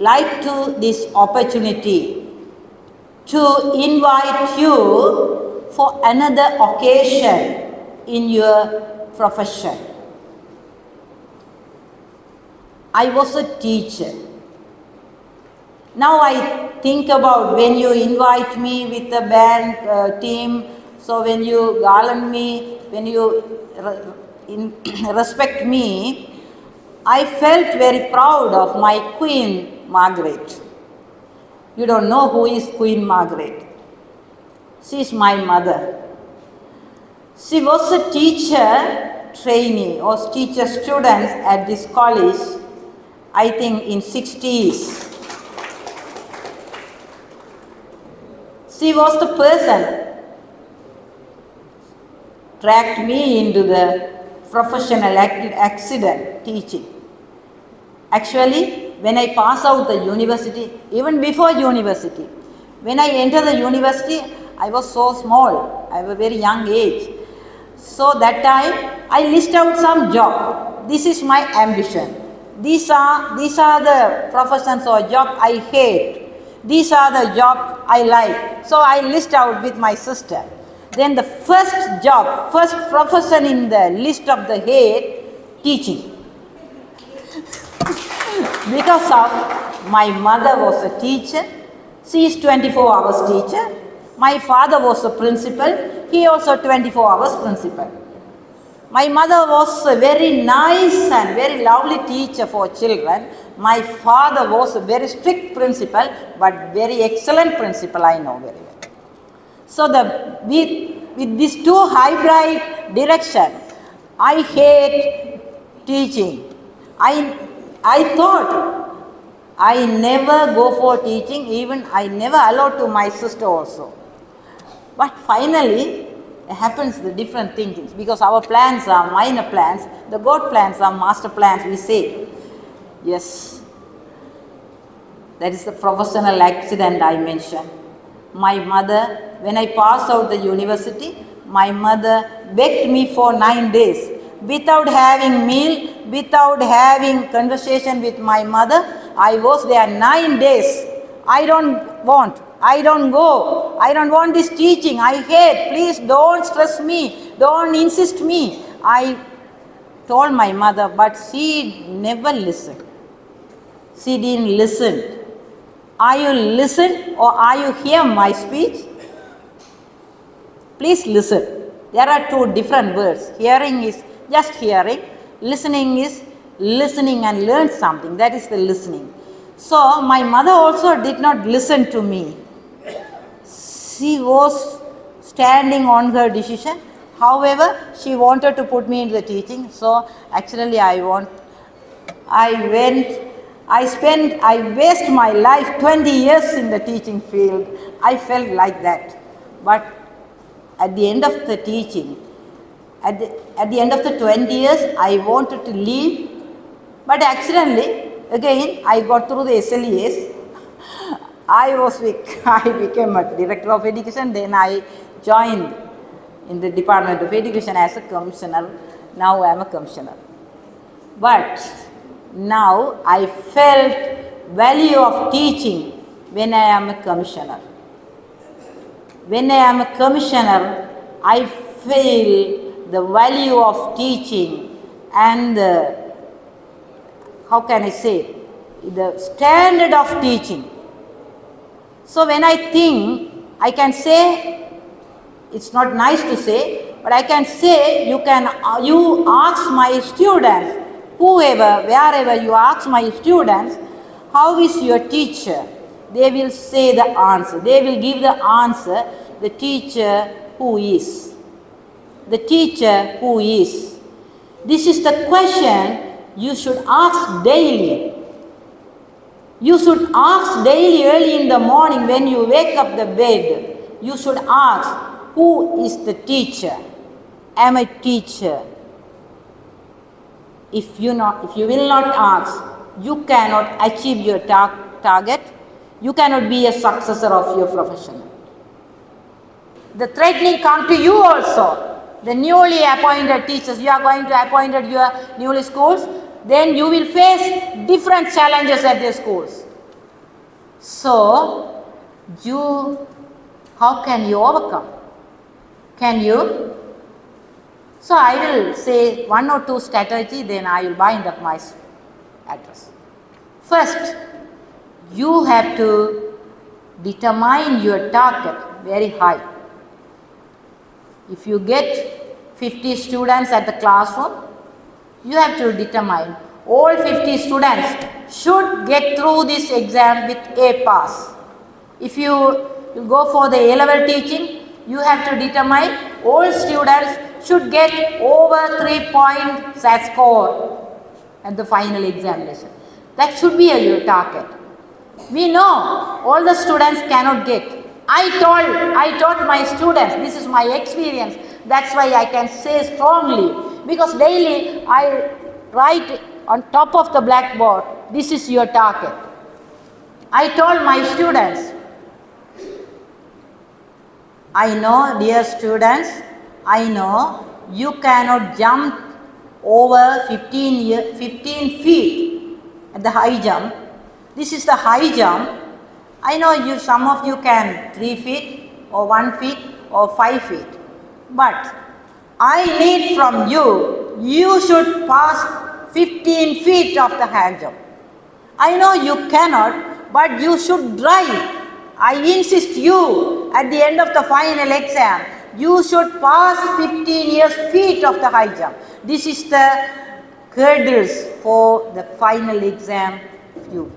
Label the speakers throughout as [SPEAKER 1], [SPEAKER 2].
[SPEAKER 1] like to this opportunity to invite you for another occasion in your profession. I was a teacher. Now I think about when you invite me with the band team, so when you garland me, when you respect me, I felt very proud of my Queen Margret. You don't know who is Queen Margret. She is my mother. She was a teacher trainee or teacher student at this college, I think in 60s. She was the person dragged me into the professional accident teaching. Actually, when I passed out the university, even before university, when I entered the university, I was so small. I was a very young age. So that time, I list out some job. This is my ambition. These are the professions or job I hate. These are the job I like. So I list out with my sister. Then the first job, first profession in the list of the hate, teaching. Because of my mother was a teacher. She is 24 hours teacher. My father was a principal. He also 24 hours principal. My mother was a very nice and very lovely teacher for children. My father was a very strict principal, but very excellent principal, I know very well. So with these two hybrid directions, I hate teaching. I thought I never go for teaching, even I never allowed to my sister also. But finally, it happens the different thinkings, because our plans are minor plans, the God plans are master plans, we say. Yes, that is the professional accident I mentioned. My mother, when I passed out the university, my mother begged me for 9 days. Without having meal, without having conversation with my mother, I was there 9 days. I don't want, I don't go, I don't want this teaching, I hate, please don't stress me, don't insist me. I told my mother, but she never listened. She didn't listen. Are you listen or are you hear my speech? Please listen. There are two different words. Hearing is just hearing. Listening is listening and learn something. That is the listening. So my mother also did not listen to me. She was standing on her decision. However, she wanted to put me into the teaching. So actually I waste my life 20 years in the teaching field. I felt like that. But at the end of the teaching, at the end of the 20 years, I wanted to leave. But accidentally, again, I got through the SLES. I became a director of education. Then I joined in the Department of Education as a commissioner. Now I am a commissioner. But now I felt value of teaching when I am a commissioner. When I am a commissioner, I feel the value of teaching and how can I say, the standard of teaching. So when I think, I can say, it's not nice to say, but I can say, you ask my students, whoever, wherever you ask my students, how is your teacher? They will say the answer. They will give the answer, the teacher who is. The teacher who is. This is the question you should ask daily. You should ask daily early in the morning when you wake up the bed. You should ask, who is the teacher? Am I teacher? If you will not ask, you cannot achieve your target. You cannot be a successor of your profession. The threatening come to you also. The newly appointed teachers, you are going to appoint your newly schools, then you will face different challenges at your schools. So, how can you overcome? Can you? So, I will say 1 or 2 strategy, then I will bind up my address. First, you have to determine your target very high. If you get 50 students at the classroom, you have to determine all 50 students should get through this exam with A pass. If you go for the A-level teaching, you have to determine all students should get over 3 points as score at the final examination. That should be your target. We know all the students cannot get. I taught my students, this is my experience, that's why I can say strongly, because daily I write on top of the blackboard, this is your target. I told my students, I know, dear students, I know you cannot jump over 15 feet at the high jump. This is the high jump. I know some of you can 3 feet or 1 feet or 5 feet. But I need from you, you should pass 15 feet of the high jump. I know you cannot, but you should try. I insist you at the end of the final exam, you should pass 15 feet of the high jump. This is the hurdles for the final exam view.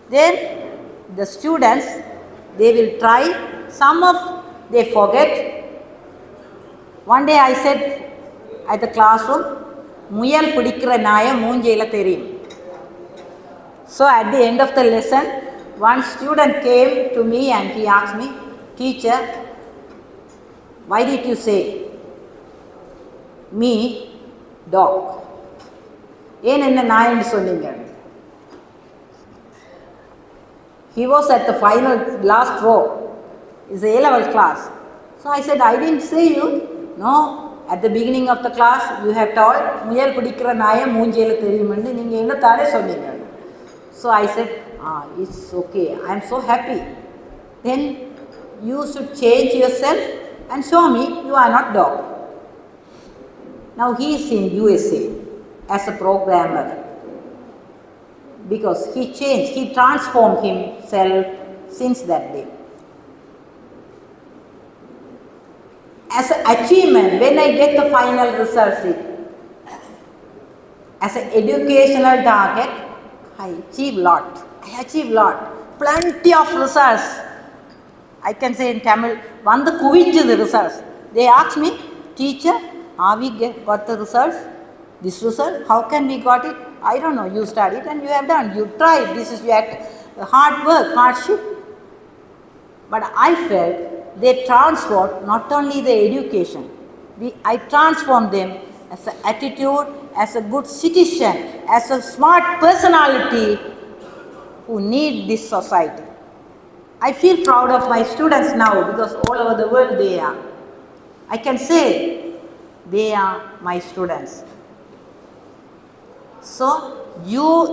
[SPEAKER 1] Then the students, they will try, some of they forget. One day I said at the classroom, Muyal pudikra naya moonjela theriyum. So at the end of the lesson, one student came to me and he asked me, teacher, why did you say me dog? He was at the final last row. It's a A-level class. So I said, I didn't say you. No, at the beginning of the class, you have told, Muyal pudikra naya moonjela theriyumandu ninga enna thane sonneenga. So I said, it's okay, I am so happy. Then you should change yourself and show me you are not dog. Now he is in USA as a programmer because he changed, he transformed himself since that day. As an achievement, when I get the final result sheet, as an educational target, I achieve lot. Plenty of results. I can say in Tamil, Vanda Kuvinju the results. They asked me, teacher, have we got the results? This result, how can we got it? I don't know, you studied and you have done. You tried, this is your hard work, hardship. But I felt they transformed not only the education, I transformed them as an attitude, as a good citizen, as a smart personality who need this society. I feel proud of my students now because all over the world they are. I can say they are my students. So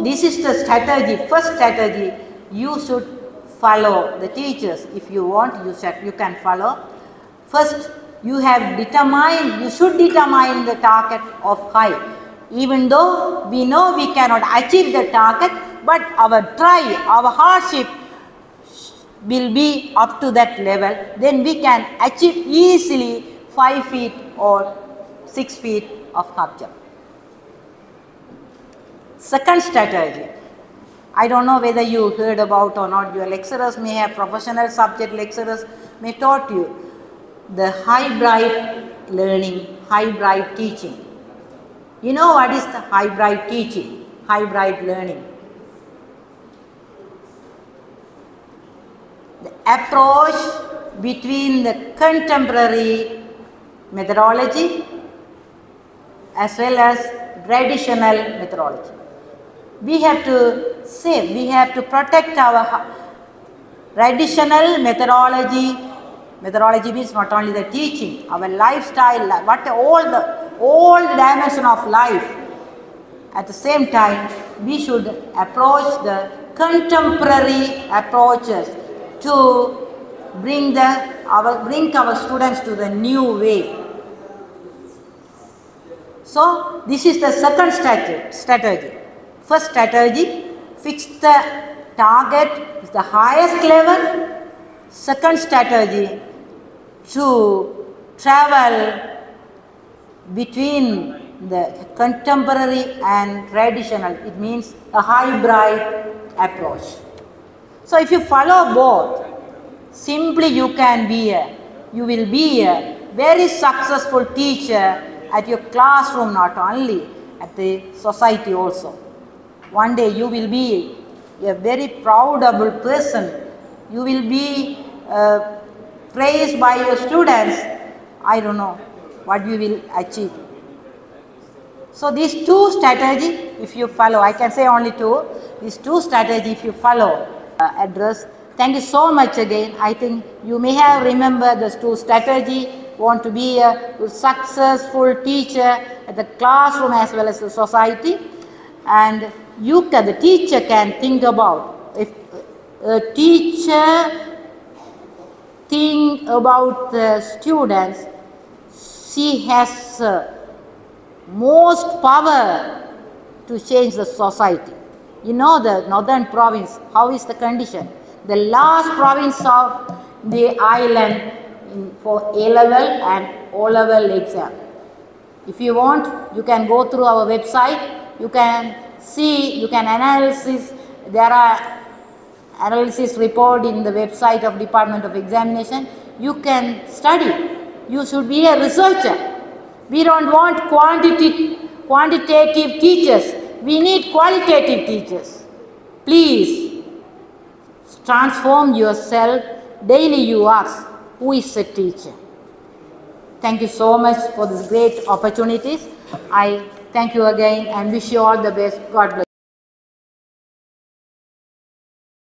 [SPEAKER 1] this is the strategy, first strategy, you should follow the teachers. If you want, you can follow. First, you should determine the target of high. Even though we know we cannot achieve the target, but our try, our hardship will be up to that level, then we can achieve easily 5 feet or 6 feet of high jump. Second strategy, I don't know whether you heard about or not, your lecturers may have, professional subject lecturers may taught you the hybrid learning, hybrid teaching. You know what is the hybrid teaching, hybrid learning? The approach between the contemporary methodology as well as traditional methodology. We have to save, we have to protect our traditional methodology. Methodology means not only the teaching, our lifestyle, all the dimension of life. At the same time, we should approach the contemporary approaches to bring our students to the new way. So this is the second strategy. First strategy, fix the target is the highest level. Second strategy, to travel between the contemporary and traditional. It means a hybrid approach. So if you follow both, simply you will be a very successful teacher at your classroom, not only at the society also. One day you will be a very proudable person. You will be praised by your students. I don't know what you will achieve. So these two strategies, if you follow, I can say only two, these two strategies if you follow, address. Thank you so much again. I think you may have remembered those two strategies. Want to be a successful teacher at the classroom as well as the society. And the teacher can think about, if a teacher think about the students, she has most power to change the society. You know the northern province, how is the condition? The last province of the island for A-level and O-level exam. If you want, you can go through our website. You can see, you can analysis. There are analysis report in the website of Department of Examination. You can study. You should be a researcher. We don't want quantitative teachers. We need qualitative teachers. Please transform yourself. Daily you ask, who is a teacher? Thank you so much for these great opportunities. I thank you again and wish you all the best. God bless.